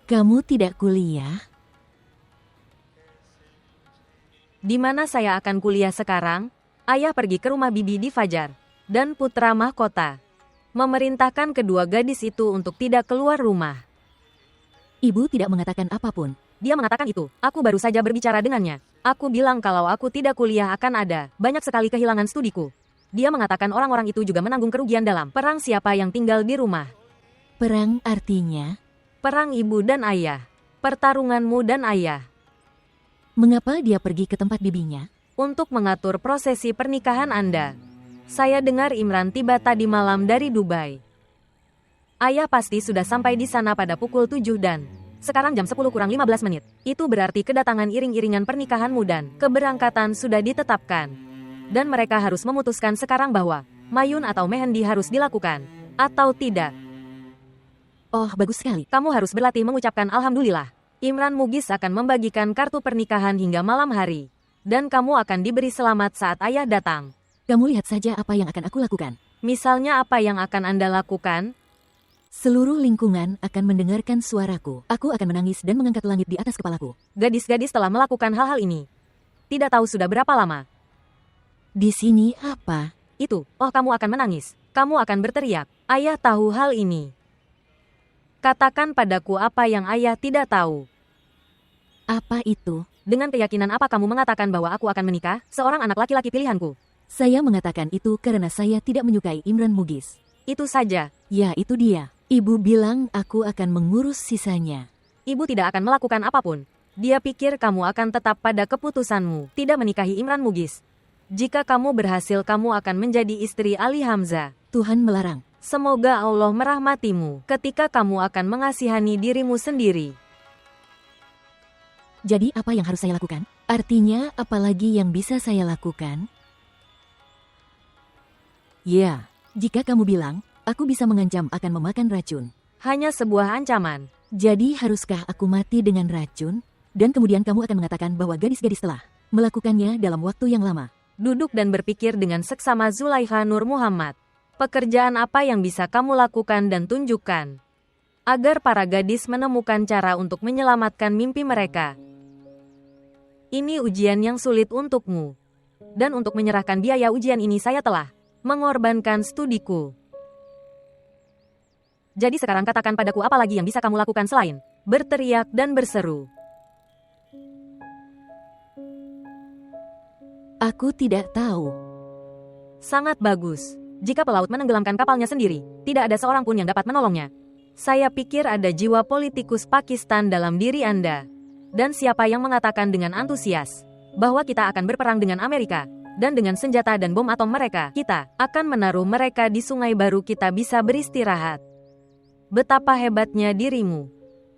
Kamu tidak kuliah? Di mana saya akan kuliah sekarang? Ayah pergi ke rumah bibi di Fajar dan putra mahkota, memerintahkan kedua gadis itu untuk tidak keluar rumah. Ibu tidak mengatakan apapun. Dia mengatakan itu, aku baru saja berbicara dengannya. Aku bilang kalau aku tidak kuliah akan ada banyak sekali kehilangan studiku. Dia mengatakan orang-orang itu juga menanggung kerugian dalam perang siapa yang tinggal di rumah. Perang artinya? Perang ibu dan ayah. Pertarunganmu dan ayah. Mengapa dia pergi ke tempat bibinya? Untuk mengatur prosesi pernikahan Anda. Saya dengar Imran tiba tadi malam dari Dubai. Ayah pasti sudah sampai di sana pada pukul 7 dan sekarang jam 10 kurang 15 menit. Itu berarti kedatangan iring-iringan pernikahanmu dan keberangkatan sudah ditetapkan. Dan mereka harus memutuskan sekarang bahwa Mayun atau Mehendi harus dilakukan atau tidak. Oh, bagus sekali. Kamu harus berlatih mengucapkan Alhamdulillah. Imran Mugis akan membagikan kartu pernikahan hingga malam hari. Dan kamu akan diberi selamat saat ayah datang. Kamu lihat saja apa yang akan aku lakukan. Misalnya apa yang akan Anda lakukan? Seluruh lingkungan akan mendengarkan suaraku. Aku akan menangis dan mengangkat langit di atas kepalaku. Gadis-gadis telah melakukan hal-hal ini. Tidak tahu sudah berapa lama. Di sini apa? Itu, oh kamu akan menangis. Kamu akan berteriak. Ayah tahu hal ini. Katakan padaku apa yang ayah tidak tahu. Apa itu? Dengan keyakinan apa kamu mengatakan bahwa aku akan menikah, seorang anak laki-laki pilihanku? Saya mengatakan itu karena saya tidak menyukai Imran Mugis. Itu saja. Ya, itu dia. Ibu bilang aku akan mengurus sisanya. Ibu tidak akan melakukan apapun. Dia pikir kamu akan tetap pada keputusanmu, tidak menikahi Imran Mugis. Jika kamu berhasil, kamu akan menjadi istri Ali Hamzah. Tuhan melarang. Semoga Allah merahmatimu ketika kamu akan mengasihani dirimu sendiri. Jadi apa yang harus saya lakukan? Artinya, apalagi yang bisa saya lakukan? Ya, jika kamu bilang, aku bisa mengancam akan memakan racun. Hanya sebuah ancaman. Jadi haruskah aku mati dengan racun? Dan kemudian kamu akan mengatakan bahwa gadis-gadis telah melakukannya dalam waktu yang lama. Duduk dan berpikir dengan seksama Zulaikha Nur Muhammad. Pekerjaan apa yang bisa kamu lakukan dan tunjukkan? Agar para gadis menemukan cara untuk menyelamatkan mimpi mereka. Ini ujian yang sulit untukmu. Dan untuk menyerahkan biaya ujian ini saya telah mengorbankan studiku. Jadi sekarang katakan padaku apa lagi yang bisa kamu lakukan selain berteriak dan berseru. Aku tidak tahu. Sangat bagus. Jika pelaut menenggelamkan kapalnya sendiri, tidak ada seorang pun yang dapat menolongnya. Saya pikir ada jiwa politikus Pakistan dalam diri Anda. Dan siapa yang mengatakan dengan antusias bahwa kita akan berperang dengan Amerika, dan dengan senjata dan bom atom mereka, kita akan menaruh mereka di sungai baru kita bisa beristirahat. Betapa hebatnya dirimu.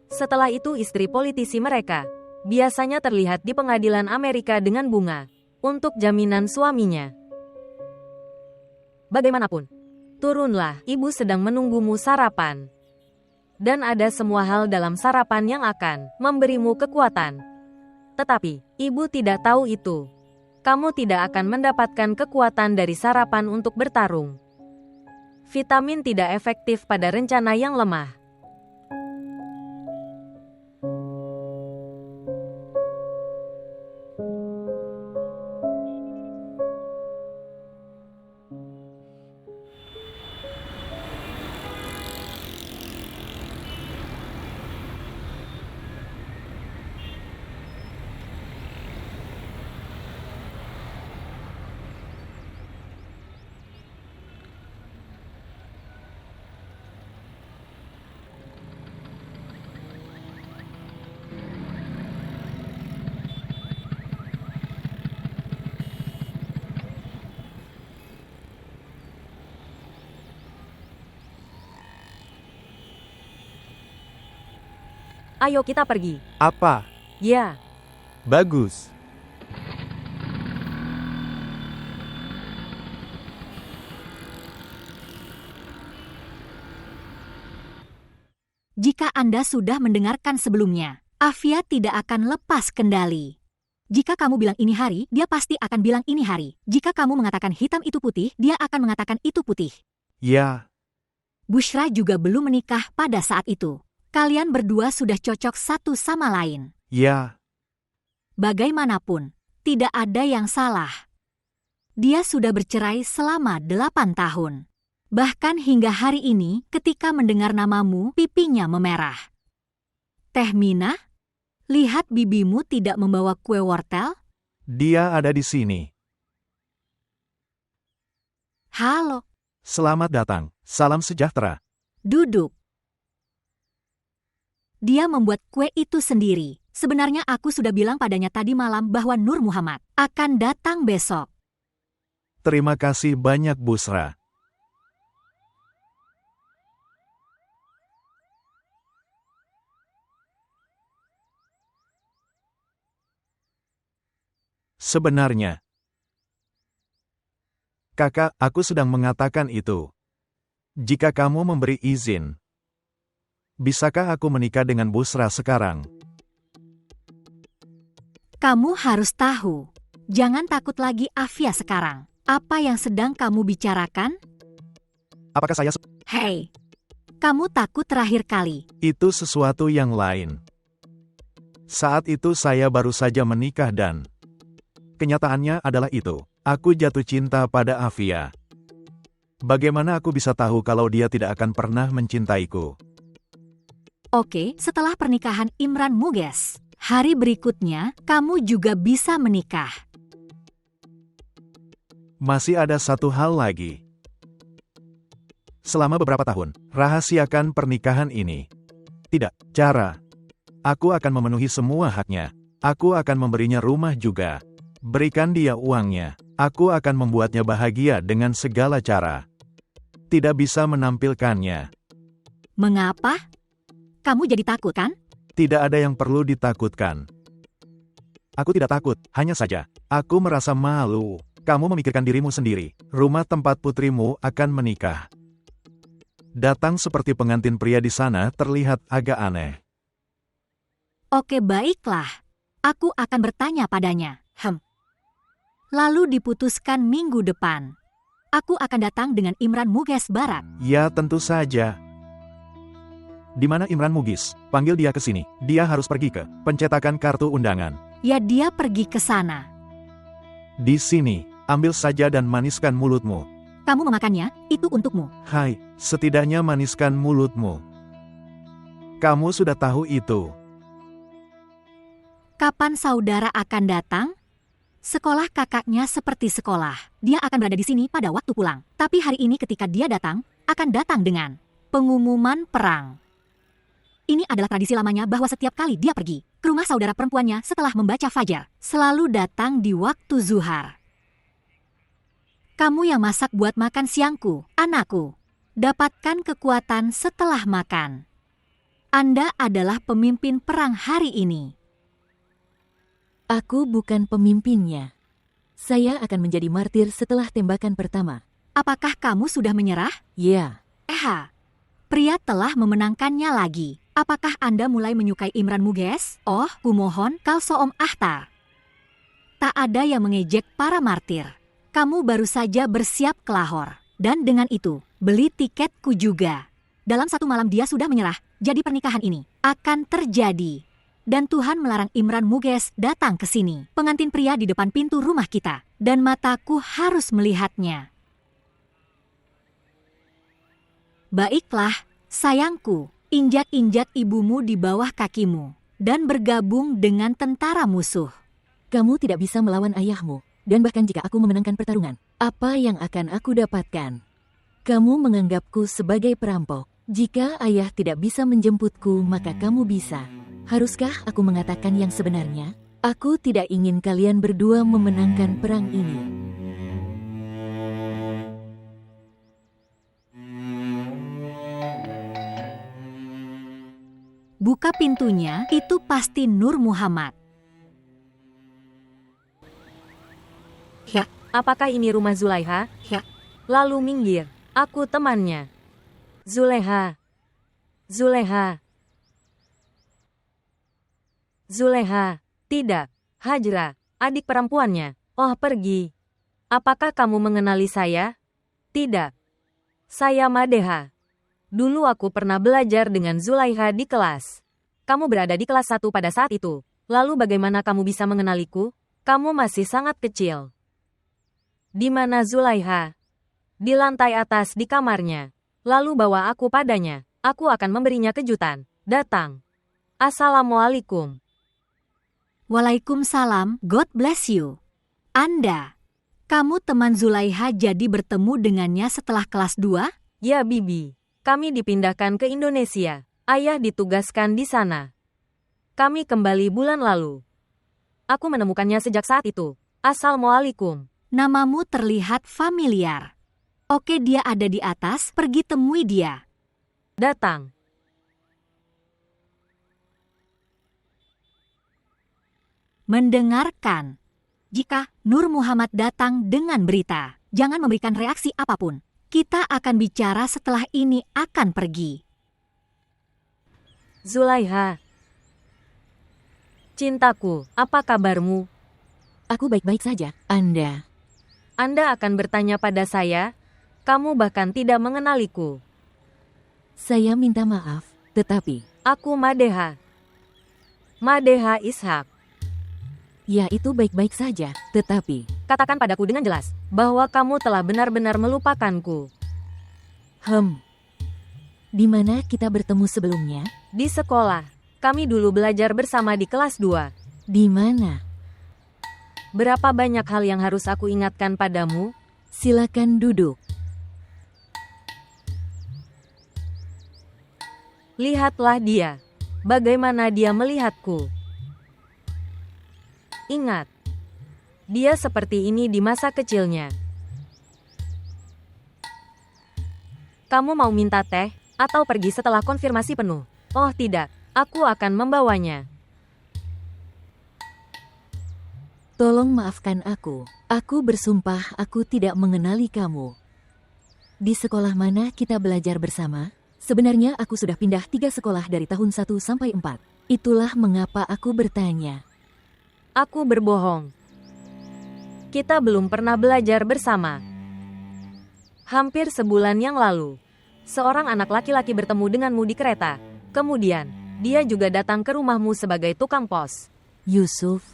Setelah itu istri politisi mereka biasanya terlihat di pengadilan Amerika dengan bunga untuk jaminan suaminya. Bagaimanapun, turunlah, ibu sedang menunggumu sarapan. Dan ada semua hal dalam sarapan yang akan memberimu kekuatan. Tetapi, ibu tidak tahu itu. Kamu tidak akan mendapatkan kekuatan dari sarapan untuk bertarung. Vitamin tidak efektif pada rencana yang lemah. Ayo kita pergi. Apa? Ya. Bagus. Jika Anda sudah mendengarkan sebelumnya, Afia tidak akan lepas kendali. Jika kamu bilang ini hari, dia pasti akan bilang ini hari. Jika kamu mengatakan hitam itu putih, dia akan mengatakan itu putih. Ya. Bushra juga belum menikah pada saat itu. Kalian berdua sudah cocok satu sama lain. Ya, Bagaimanapun, tidak ada yang salah. Dia sudah bercerai selama 8 tahun. Bahkan hingga hari ini, ketika mendengar namamu, pipinya memerah. Teh Mina, lihat bibimu tidak membawa kue wortel? dia ada di sini. Halo, Selamat datang. Salam sejahtera. duduk. Dia membuat kue itu sendiri. Sebenarnya aku sudah bilang padanya tadi malam bahwa Nur Muhammad akan datang besok. Terima kasih banyak, Busra. Sebenarnya, kakak, aku sedang mengatakan itu. Jika kamu memberi izin, bisakah aku menikah dengan Busra sekarang? Kamu harus tahu, jangan takut lagi Afia sekarang. Apa yang sedang kamu bicarakan? Apakah saya... Hei, kamu takut terakhir kali. Itu sesuatu yang lain. Saat itu saya baru saja menikah dan... kenyataannya adalah itu. Aku jatuh cinta pada Afia. Bagaimana aku bisa tahu kalau dia tidak akan pernah mencintaiku? Oke, setelah pernikahan Imran Muges, hari berikutnya kamu juga bisa menikah. Masih ada satu hal lagi. Selama beberapa tahun, rahasiakan pernikahan ini. Tidak, cara. Aku akan memenuhi semua haknya. Aku akan memberinya rumah juga. Berikan dia uangnya. Aku akan membuatnya bahagia dengan segala cara. Tidak bisa menampilkannya. Mengapa? Kamu jadi takut kan? Tidak ada yang perlu ditakutkan. Aku tidak takut, hanya saja, aku merasa malu. Kamu memikirkan dirimu sendiri. Rumah tempat putrimu akan menikah. Datang seperti pengantin pria di sana terlihat agak aneh. Oke, baiklah. Aku akan bertanya padanya. Lalu diputuskan minggu depan. Aku akan datang dengan Imran Muges Barat. Ya, tentu saja. Di mana Imran Mugis? Panggil dia ke sini. Dia harus pergi ke pencetakan kartu undangan. Ya, dia pergi ke sana. Di sini, ambil saja dan maniskan mulutmu. Kamu memakannya, itu untukmu. Hai, setidaknya maniskan mulutmu. Kamu sudah tahu itu. Kapan saudara akan datang? Sekolah kakaknya seperti sekolah. Dia akan berada di sini pada waktu pulang. Tapi hari ini ketika dia datang, akan datang dengan pengumuman perang. Ini adalah tradisi lamanya bahwa setiap kali dia pergi ke rumah saudara perempuannya setelah membaca fajar, selalu datang di waktu zuhar. Kamu yang masak buat makan siangku, anakku. Dapatkan kekuatan setelah makan. Anda adalah pemimpin perang hari ini. Aku bukan pemimpinnya. Saya akan menjadi martir setelah tembakan pertama. Apakah kamu sudah menyerah? Ya, Pria telah memenangkannya lagi. Apakah Anda mulai menyukai Imran Muges? Oh, kumohon, Kalsoom Ahtar. Tak ada yang mengejek para martir. Kamu baru saja bersiap ke Lahore. Dan dengan itu, beli tiketku juga. Dalam satu malam dia sudah menyerah, jadi pernikahan ini akan terjadi. Dan Tuhan melarang Imran Muges datang ke sini. Pengantin pria di depan pintu rumah kita. Dan mataku harus melihatnya. Baiklah, sayangku. Injak-injak ibumu di bawah kakimu. Dan bergabung dengan tentara musuh. kamu tidak bisa melawan ayahmu. Dan bahkan jika aku memenangkan pertarungan, apa yang akan aku dapatkan? Kamu menganggapku sebagai perampok. Jika ayah tidak bisa menjemputku, maka kamu bisa. Haruskah aku mengatakan yang sebenarnya? Aku tidak ingin kalian berdua memenangkan perang ini. Buka pintunya, itu pasti Nur Muhammad. Apakah ini rumah Zulaiha? Ya. Lalu minggir. Aku temannya. Zulaiha. Zulaiha. Zulaiha. Tidak. Hajra. Adik perempuannya. Oh, pergi. Apakah kamu mengenali saya? Tidak. Saya Madeha. Dulu aku pernah belajar dengan Zulaiha di kelas. Kamu berada di kelas 1 pada saat itu. Lalu bagaimana kamu bisa mengenaliku? Kamu masih sangat kecil. Di mana Zulaiha? Di lantai atas di kamarnya. Lalu bawa aku padanya. Aku akan memberinya kejutan. Datang. Assalamualaikum. Waalaikumsalam, God bless you. Anda, kamu teman Zulaiha jadi bertemu dengannya setelah kelas 2? Ya Bibi, kami dipindahkan ke Indonesia. Ayah ditugaskan di sana. Kami kembali bulan lalu. Aku menemukannya sejak saat itu. Assalamualaikum. Namamu terlihat familiar. Oke, dia ada di atas, pergi temui dia. Datang. Mendengarkan. Jika Nur Muhammad datang dengan berita, jangan memberikan reaksi apapun. Kita akan bicara setelah ini akan pergi. Zulaiha. Cintaku, apa kabarmu? Aku baik-baik saja. Anda akan bertanya pada saya? Kamu bahkan tidak mengenaliku. Saya minta maaf, tetapi Aku Madeha. Madeha Ishak. ya itu baik-baik saja, tetapi Katakan padaku dengan jelas bahwa kamu telah benar-benar melupakanku. Di mana kita bertemu sebelumnya? Di sekolah. Kami dulu belajar bersama di kelas 2. Di mana? Berapa banyak hal yang harus aku ingatkan padamu? Silakan duduk. Lihatlah dia. Bagaimana dia melihatku. Ingat. Dia seperti ini di masa kecilnya. Kamu mau minta teh? Atau pergi setelah konfirmasi penuh? Oh tidak, aku akan membawanya. Tolong maafkan aku. Aku bersumpah aku tidak mengenali kamu. Di sekolah mana kita belajar bersama? Sebenarnya aku sudah pindah 3 sekolah dari tahun 1 sampai 4. Itulah mengapa aku bertanya. Aku berbohong. Kita belum pernah belajar bersama. Hampir sebulan yang lalu, seorang anak laki-laki bertemu denganmu di kereta. Kemudian, dia juga datang ke rumahmu sebagai tukang pos. Yusuf,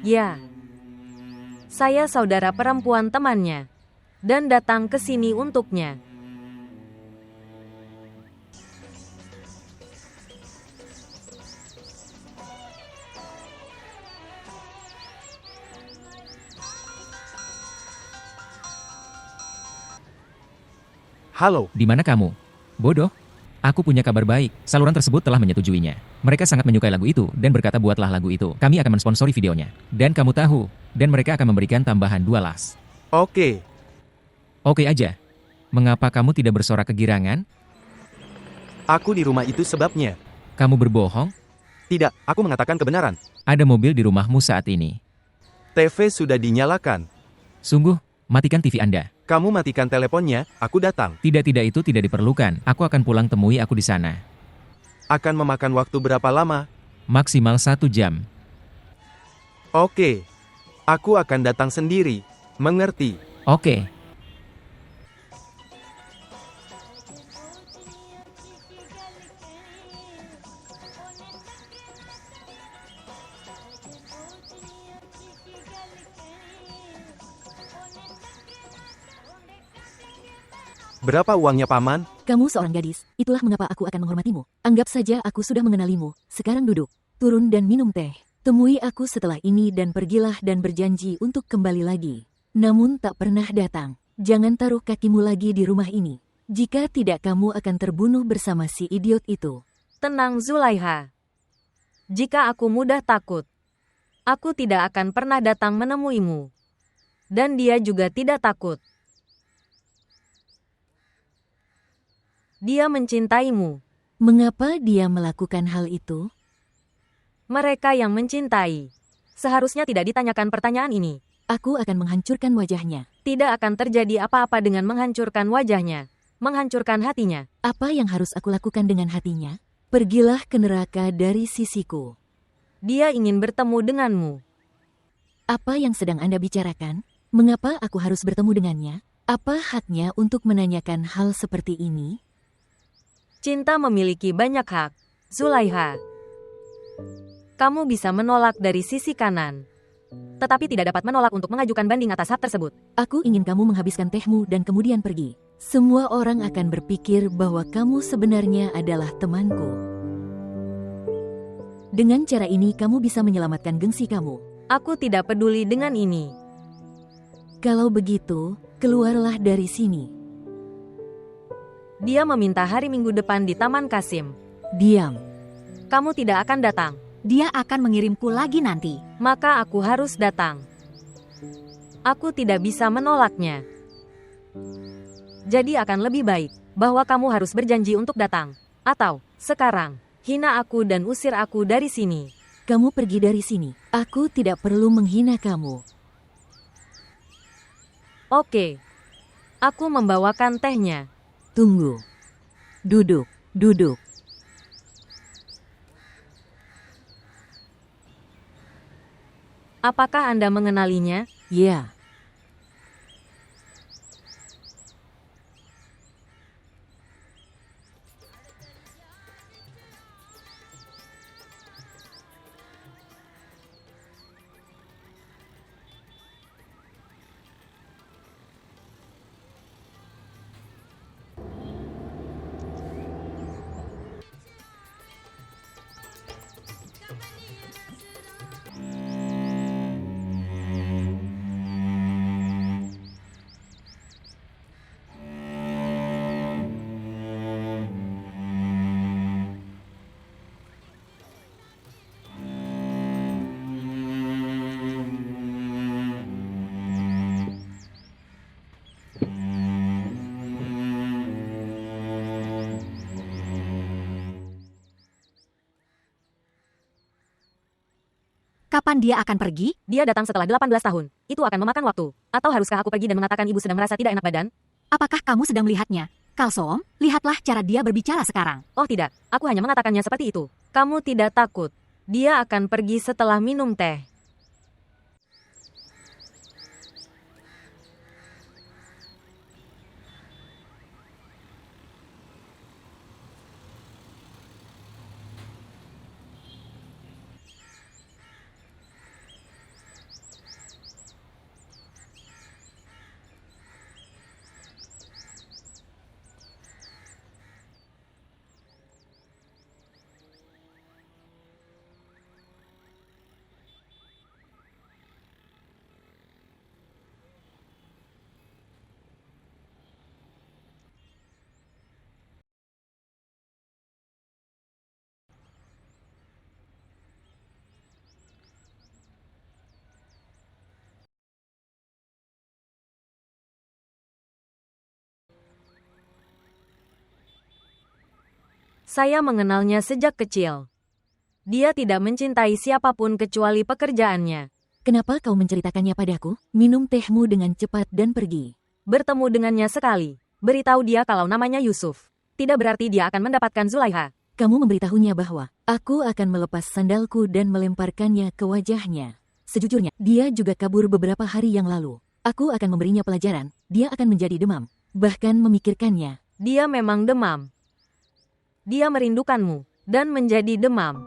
Ya. Saya saudara perempuan temannya. Dan datang ke sini untuknya. Halo, Di mana kamu? Bodoh. Aku punya kabar baik. Saluran tersebut telah menyetujuinya. Mereka sangat menyukai lagu itu dan berkata buatlah lagu itu. Kami akan mensponsori videonya. Dan kamu tahu. Dan mereka akan memberikan tambahan 2 las. oke. Oke aja. Mengapa kamu tidak bersorak kegirangan? Aku di rumah itu sebabnya. Kamu berbohong? Tidak, aku mengatakan kebenaran. Ada mobil di rumahmu saat ini. TV sudah dinyalakan. Sungguh, matikan TV Anda. Kamu matikan teleponnya, aku datang. Tidak itu tidak diperlukan. Aku akan pulang temui aku di sana. Akan memakan waktu berapa lama? Maksimal 1 jam. Oke. Aku akan datang sendiri. Mengerti? Oke. Berapa uangnya, Paman? kamu seorang gadis, itulah mengapa aku akan menghormatimu. Anggap saja aku sudah mengenalimu. Sekarang duduk, turun dan minum teh. Temui aku setelah ini dan pergilah dan berjanji untuk kembali lagi. Namun tak pernah datang. Jangan taruh kakimu lagi di rumah ini. Jika tidak kamu akan terbunuh bersama si idiot itu. Tenang Zulaiha. Jika aku mudah takut, aku tidak akan pernah datang menemuimu. Dan dia juga tidak takut. Dia mencintaimu. Mengapa dia melakukan hal itu? Mereka yang mencintai. Seharusnya tidak ditanyakan pertanyaan ini. Aku akan menghancurkan wajahnya. Tidak akan terjadi apa-apa dengan menghancurkan wajahnya. Menghancurkan hatinya. Apa yang harus aku lakukan dengan hatinya? Pergilah ke neraka dari sisiku. Dia ingin bertemu denganmu. Apa yang sedang Anda bicarakan? Mengapa aku harus bertemu dengannya? Apa haknya untuk menanyakan hal seperti ini? Cinta memiliki banyak hak. Zulaiha, kamu bisa menolak dari sisi kanan, tetapi tidak dapat menolak untuk mengajukan banding atas hak tersebut. Aku ingin kamu menghabiskan tehmu dan kemudian pergi. Semua orang akan berpikir bahwa kamu sebenarnya adalah temanku. Dengan cara ini kamu bisa menyelamatkan gengsi kamu. Aku tidak peduli dengan ini. Kalau begitu, keluarlah dari sini. Dia meminta hari Minggu depan di Taman Kasim. Diam. Kamu tidak akan datang. Dia akan mengirimku lagi nanti. Maka aku harus datang. Aku tidak bisa menolaknya. Jadi akan lebih baik bahwa kamu harus berjanji untuk datang. Atau, sekarang, hina aku dan usir aku dari sini. Kamu pergi dari sini. Aku tidak perlu menghina kamu. Oke. Aku membawakan tehnya. Tunggu. Duduk, duduk. Apakah Anda mengenalinya? Ya. Kapan dia akan pergi? Dia datang setelah 18 tahun. Itu akan memakan waktu. Atau haruskah aku pergi dan mengatakan ibu sedang merasa tidak enak badan? Apakah kamu sedang melihatnya? Kalsom, lihatlah cara dia berbicara sekarang. Oh tidak, aku hanya mengatakannya seperti itu. Kamu tidak takut. Dia akan pergi setelah minum teh. Saya mengenalnya sejak kecil. Dia tidak mencintai siapapun kecuali pekerjaannya. Kenapa kau menceritakannya padaku? Minum tehmu dengan cepat dan pergi. Bertemu dengannya sekali. Beritahu dia kalau namanya Yusuf. Tidak berarti dia akan mendapatkan Zulaiha. Kamu memberitahunya bahwa aku akan melepas sandalku dan melemparkannya ke wajahnya. Sejujurnya, dia juga kabur beberapa hari yang lalu. Aku akan memberinya pelajaran. Dia akan menjadi demam. Bahkan memikirkannya. Dia memang demam. Dia merindukanmu dan menjadi demam.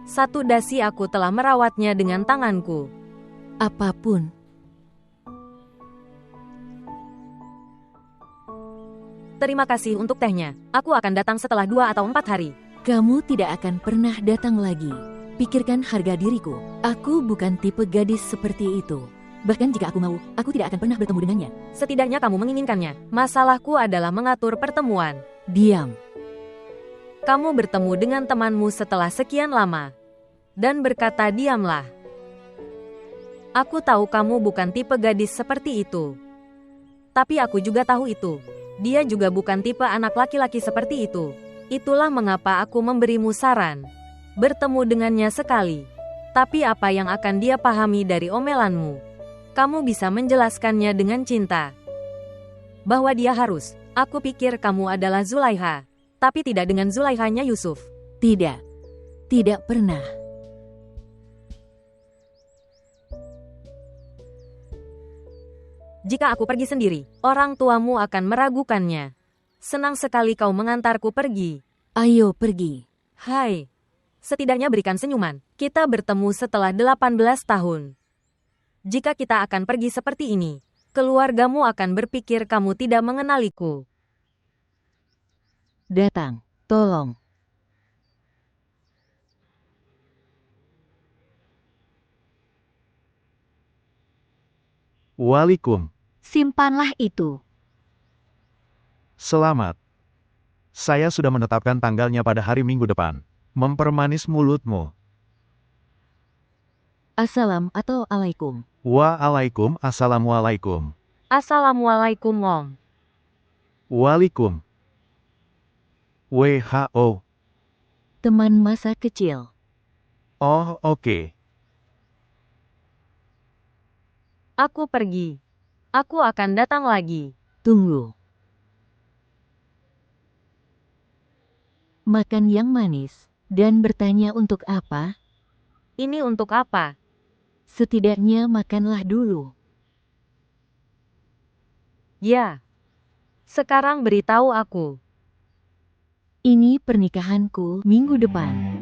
Satu dasi aku telah merawatnya dengan tanganku. Apapun. Terima kasih untuk tehnya. Aku akan datang setelah 2 atau 4 hari. Kamu tidak akan pernah datang lagi. Pikirkan harga diriku. Aku bukan tipe gadis seperti itu. Bahkan jika aku mau, aku tidak akan pernah bertemu dengannya. Setidaknya kamu menginginkannya. Masalahku adalah mengatur pertemuan. Diam. Kamu bertemu dengan temanmu setelah sekian lama. Dan berkata diamlah. Aku tahu kamu bukan tipe gadis seperti itu. Tapi aku juga tahu itu. Dia juga bukan tipe anak laki-laki seperti itu. Itulah mengapa aku memberimu saran. Bertemu dengannya sekali. Tapi apa yang akan dia pahami dari omelanmu? Kamu bisa menjelaskannya dengan cinta. Bahwa dia harus. Aku pikir kamu adalah Zulaiha. Tapi tidak dengan Zulaihanya Yusuf. Tidak. Tidak pernah. Jika aku pergi sendiri, orang tuamu akan meragukannya. Senang sekali kau mengantarku pergi. Ayo pergi. Hai. Setidaknya berikan senyuman. Kita bertemu setelah 18 tahun. Jika kita akan pergi seperti ini, keluargamu akan berpikir kamu tidak mengenaliku. Datang, tolong. Walikum. Simpanlah itu. Selamat. Saya sudah menetapkan tanggalnya pada hari Minggu depan. Mempermanis mulutmu. Assalamualaikum. Waalaikum, assalamualaikum. Assalamualaikum, Wong. Walikum. WHO. Teman masa kecil. Oh, oke. Aku pergi. Aku akan datang lagi. Tunggu. Makan yang manis. Dan bertanya untuk apa? Ini untuk apa? Setidaknya makanlah dulu. Ya. Sekarang beritahu aku. Ini pernikahanku minggu depan.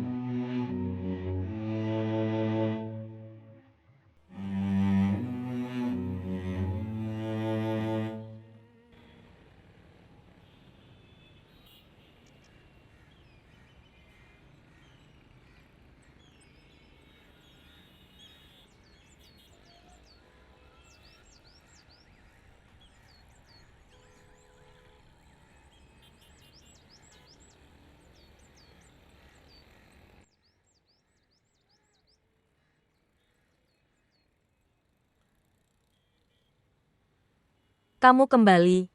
Kamu kembali.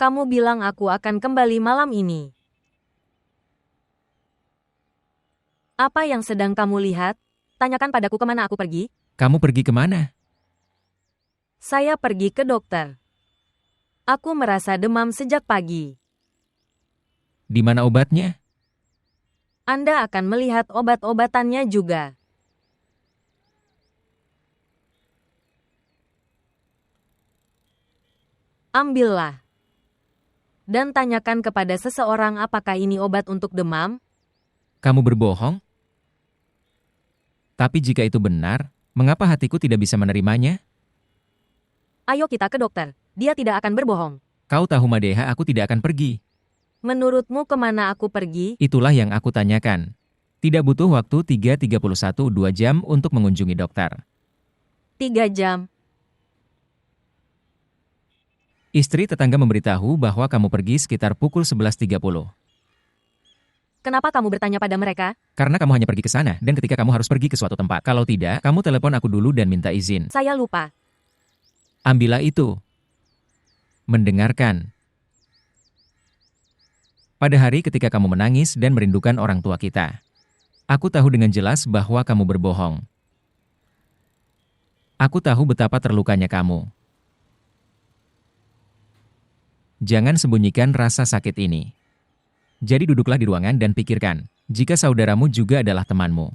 Kamu bilang aku akan kembali malam ini. Apa yang sedang kamu lihat? Tanyakan padaku kemana aku pergi. Kamu pergi kemana? Saya pergi ke dokter. Aku merasa demam sejak pagi. Di mana obatnya? Anda akan melihat obat-obatannya juga. Ambillah. Dan tanyakan kepada seseorang apakah ini obat untuk demam. Kamu berbohong? Tapi jika itu benar, mengapa hatiku tidak bisa menerimanya? Ayo kita ke dokter. Dia tidak akan berbohong. Kau tahu Madeha, aku tidak akan pergi. Menurutmu kemana aku pergi? Itulah yang aku tanyakan. Tidak butuh waktu 3:31 2 jam untuk mengunjungi dokter. 3 jam. Istri tetangga memberitahu bahwa kamu pergi sekitar pukul 11:30. Kenapa kamu bertanya pada mereka? Karena kamu hanya pergi ke sana, dan ketika kamu harus pergi ke suatu tempat. Kalau tidak, kamu telepon aku dulu dan minta izin. Saya lupa. Ambillah itu. Mendengarkan. Pada hari ketika kamu menangis dan merindukan orang tua kita. Aku tahu dengan jelas bahwa kamu berbohong. Aku tahu betapa terlukanya kamu. Jangan sembunyikan rasa sakit ini. Jadi duduklah di ruangan dan pikirkan, jika saudaramu juga adalah temanmu.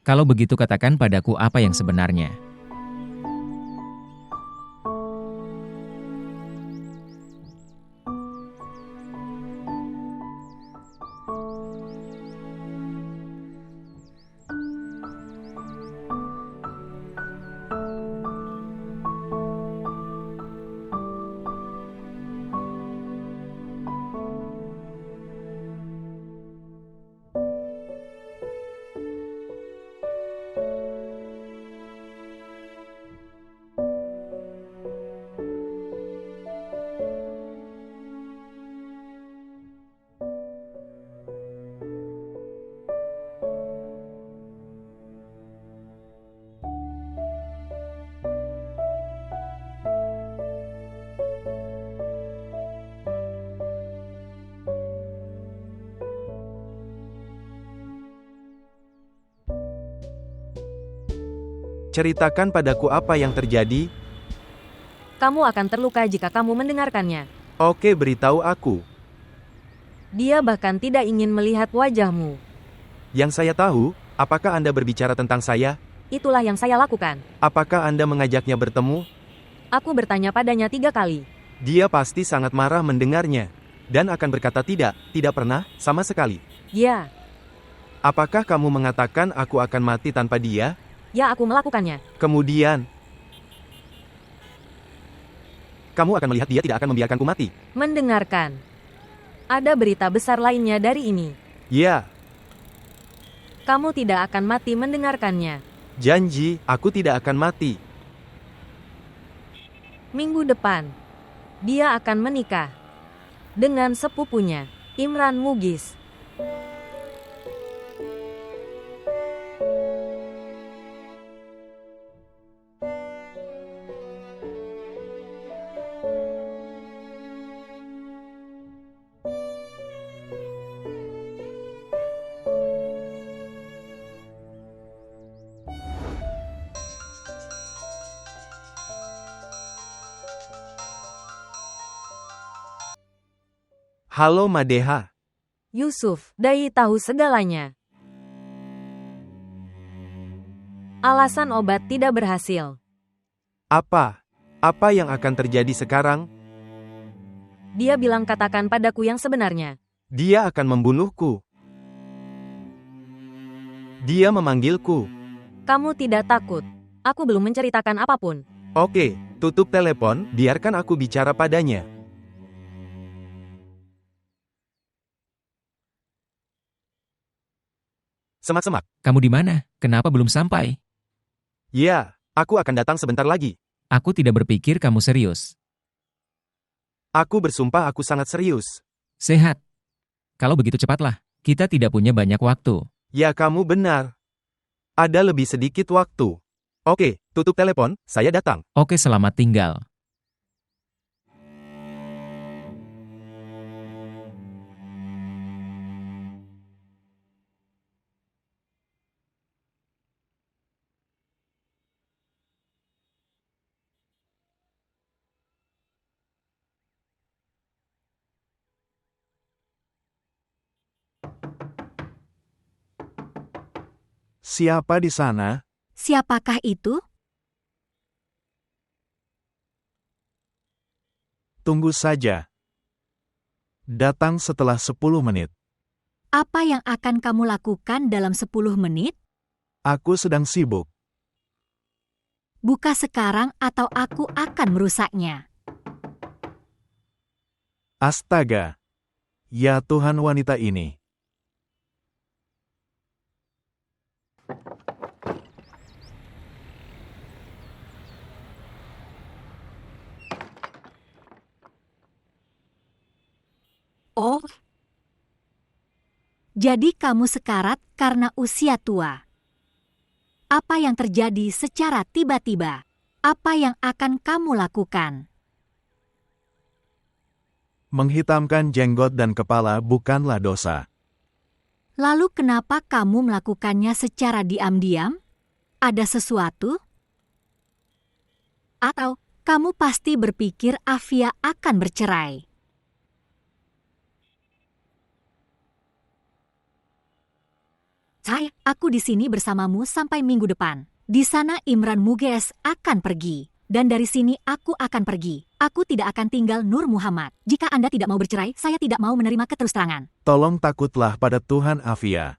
Kalau begitu katakan padaku apa yang sebenarnya. Ceritakan padaku apa yang terjadi. Kamu akan terluka jika kamu mendengarkannya. Oke, beritahu aku. Dia bahkan tidak ingin melihat wajahmu. Yang saya tahu, apakah Anda berbicara tentang saya? Itulah yang saya lakukan. Apakah Anda mengajaknya bertemu? Aku bertanya padanya 3 kali. Dia pasti sangat marah mendengarnya. Dan akan berkata tidak pernah, sama sekali. Ya, Apakah kamu mengatakan aku akan mati tanpa dia? ya aku melakukannya. Kemudian, kamu akan melihat dia tidak akan membiarkanku mati. Mendengarkan. Ada berita besar lainnya dari ini. Ya, Kamu tidak akan mati mendengarkannya. janji, aku tidak akan mati. Minggu depan, dia akan menikah dengan sepupunya, Imran Mughis. Halo Madeha. Yusuf, Dai tahu segalanya. Alasan obat tidak berhasil. Apa? Apa yang akan terjadi sekarang? Dia bilang katakan padaku yang sebenarnya. Dia akan membunuhku. Dia memanggilku. Kamu tidak takut. Aku belum menceritakan apapun. Oke, tutup telepon, biarkan aku bicara padanya. Semak-semak. Kamu di mana? Kenapa belum sampai? Ya, aku akan datang sebentar lagi. Aku tidak berpikir kamu serius. Aku bersumpah aku sangat serius. Sehat. Kalau begitu cepatlah. Kita tidak punya banyak waktu. Ya, kamu benar. Ada lebih sedikit waktu. Oke, tutup telepon, saya datang. Oke, selamat tinggal. Siapa di sana? Siapakah itu? Tunggu saja. Datang setelah 10 menit. Apa yang akan kamu lakukan dalam 10 menit? Aku sedang sibuk. Buka sekarang atau aku akan merusaknya. Astaga. Ya Tuhan, wanita ini. Oh. Jadi kamu sekarat karena usia tua. Apa yang terjadi secara tiba-tiba? Apa yang akan kamu lakukan? Menghitamkan jenggot dan kepala bukanlah dosa. Lalu kenapa kamu melakukannya secara diam-diam? Ada sesuatu? Atau kamu pasti berpikir Afia akan bercerai? Aku di sini bersamamu sampai minggu depan. Di sana Imran Mughis akan pergi. Dan dari sini aku akan pergi. Aku tidak akan tinggal Nur Muhammad. Jika Anda tidak mau bercerai, saya tidak mau menerima keterus-terangan. Tolong takutlah pada Tuhan, Afia.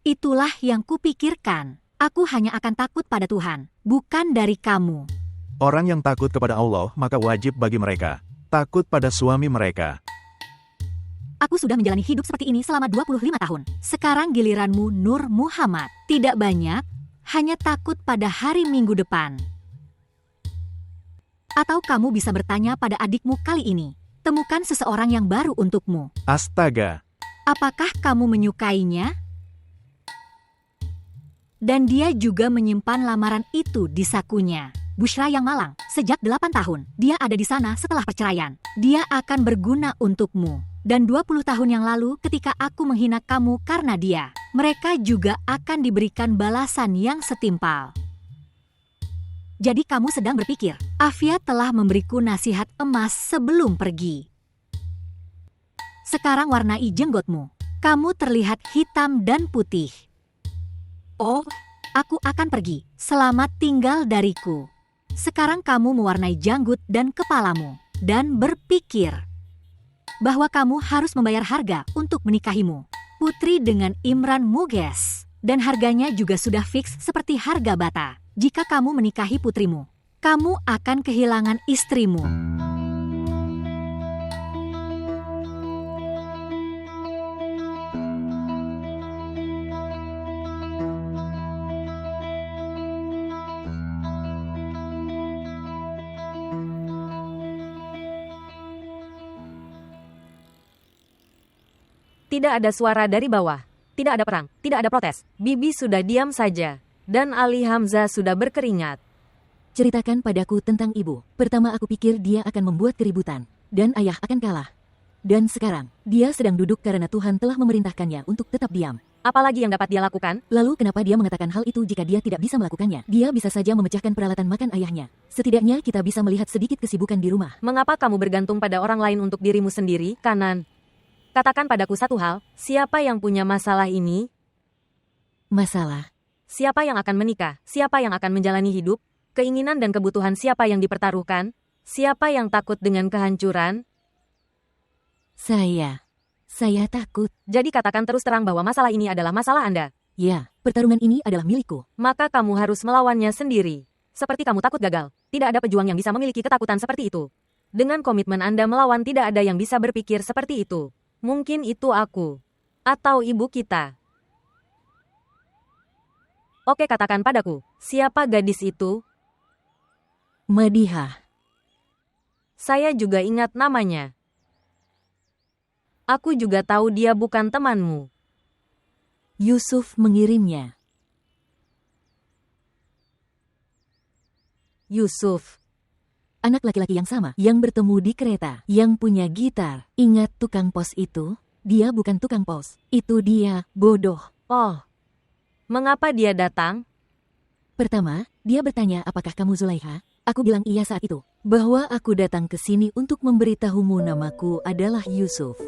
Itulah yang kupikirkan. Aku hanya akan takut pada Tuhan, bukan dari kamu. Orang yang takut kepada Allah, maka wajib bagi mereka takut pada suami mereka. Aku sudah menjalani hidup seperti ini selama 25 tahun. Sekarang giliranmu, Nur Muhammad. Tidak banyak, hanya takut pada hari Minggu depan. Atau kamu bisa bertanya pada adikmu kali ini. Temukan seseorang yang baru untukmu. Astaga. Apakah kamu menyukainya? Dan dia juga menyimpan lamaran itu di sakunya. Bushra yang malang, sejak 8 tahun. Dia ada di sana setelah perceraian. Dia akan berguna untukmu. Dan 20 tahun yang lalu ketika aku menghina kamu karena dia, mereka juga akan diberikan balasan yang setimpal. Jadi kamu sedang berpikir, Afia telah memberiku nasihat emas sebelum pergi. Sekarang warnai jenggotmu. Kamu terlihat hitam dan putih. Oh, aku akan pergi. Selamat tinggal dariku. Sekarang kamu mewarnai janggut dan kepalamu dan berpikir bahwa kamu harus membayar harga untuk menikahimu. Putri dengan Imran Muges. Dan harganya juga sudah fix seperti harga bata. Jika kamu menikahi putrimu, kamu akan kehilangan istrimu. Tidak ada suara dari bawah. Tidak ada perang, tidak ada protes. Bibi sudah diam saja. Dan Ali Hamzah sudah berkeringat. Ceritakan padaku tentang ibu. Pertama aku pikir dia akan membuat keributan. Dan ayah akan kalah. Dan sekarang, dia sedang duduk karena Tuhan telah memerintahkannya untuk tetap diam. Apalagi yang dapat dia lakukan? Lalu kenapa dia mengatakan hal itu jika dia tidak bisa melakukannya? Dia bisa saja memecahkan peralatan makan ayahnya. Setidaknya kita bisa melihat sedikit kesibukan di rumah. Mengapa kamu bergantung pada orang lain untuk dirimu sendiri, Kanan? Katakan padaku satu hal, siapa yang punya masalah ini? Masalah? Siapa yang akan menikah? Siapa yang akan menjalani hidup? Keinginan dan kebutuhan siapa yang dipertaruhkan? Siapa yang takut dengan kehancuran? Saya takut. Jadi katakan terus terang bahwa masalah ini adalah masalah Anda. Ya, pertarungan ini adalah milikku. Maka kamu harus melawannya sendiri. Seperti kamu takut gagal. Tidak ada pejuang yang bisa memiliki ketakutan seperti itu. Dengan komitmen Anda melawan tidak ada yang bisa berpikir seperti itu. Mungkin itu aku. Atau ibu kita. Oke, katakan padaku. Siapa gadis itu? Madihah. Saya juga ingat namanya. Aku juga tahu dia bukan temanmu. Yusuf mengirimnya. Yusuf. Anak laki-laki yang sama, yang bertemu di kereta, yang punya gitar. Ingat tukang pos itu? Dia bukan tukang pos. Itu dia, bodoh. Oh. Mengapa dia datang? Pertama, dia bertanya apakah kamu Zulaiha? Aku bilang iya saat itu. Bahwa aku datang ke sini untuk memberitahumu namaku adalah Yusuf.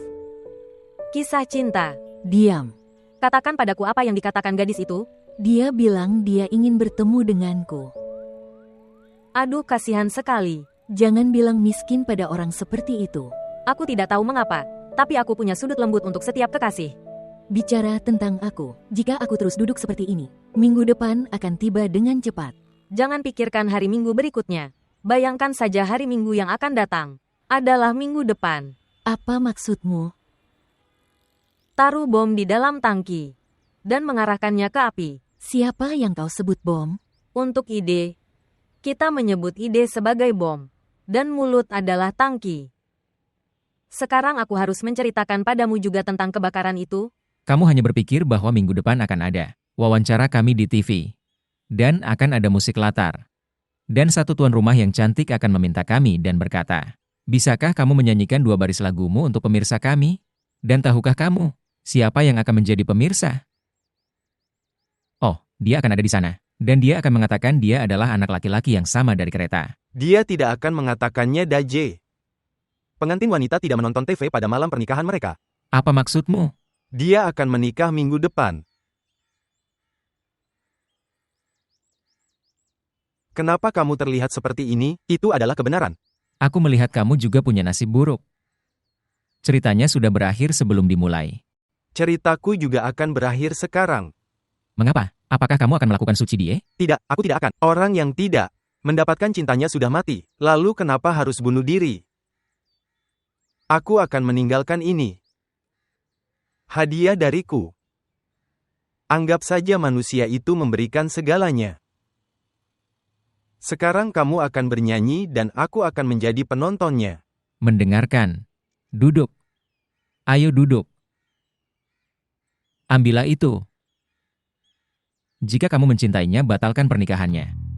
Kisah cinta. Diam. Katakan padaku apa yang dikatakan gadis itu. Dia bilang dia ingin bertemu denganku. Aduh, kasihan sekali. Jangan bilang miskin pada orang seperti itu. Aku tidak tahu mengapa, tapi aku punya sudut lembut untuk setiap kekasih. Bicara tentang aku, jika aku terus duduk seperti ini, minggu depan akan tiba dengan cepat. Jangan pikirkan hari Minggu berikutnya. Bayangkan saja hari Minggu yang akan datang. Adalah minggu depan. Apa maksudmu? Taruh bom di dalam tangki. Dan mengarahkannya ke api. Siapa yang kau sebut bom? Untuk ide, kita menyebut ide sebagai bom. Dan mulut adalah tangki. Sekarang aku harus menceritakan padamu juga tentang kebakaran itu. Kamu hanya berpikir bahwa minggu depan akan ada wawancara kami di TV. Dan akan ada musik latar. Dan satu tuan rumah yang cantik akan meminta kami dan berkata, bisakah kamu menyanyikan 2 baris lagumu untuk pemirsa kami? Dan tahukah kamu, siapa yang akan menjadi pemirsa? Oh, dia akan ada di sana. Dan dia akan mengatakan dia adalah anak laki-laki yang sama dari kereta. Dia tidak akan mengatakannya Daje. Pengantin wanita tidak menonton TV pada malam pernikahan mereka. Apa maksudmu? Dia akan menikah minggu depan. Kenapa kamu terlihat seperti ini? Itu adalah kebenaran. Aku melihat kamu juga punya nasib buruk. Ceritanya sudah berakhir sebelum dimulai. Ceritaku juga akan berakhir sekarang. Mengapa? Apakah kamu akan melakukan suci die? Tidak, aku tidak akan. Orang yang tidak mendapatkan cintanya sudah mati. Lalu kenapa harus bunuh diri? Aku akan meninggalkan ini. Hadiah dariku. Anggap saja manusia itu memberikan segalanya. Sekarang kamu akan bernyanyi dan aku akan menjadi penontonnya. Mendengarkan. Duduk. Ayo duduk. Ambillah itu. Jika kamu mencintainya, batalkan pernikahannya.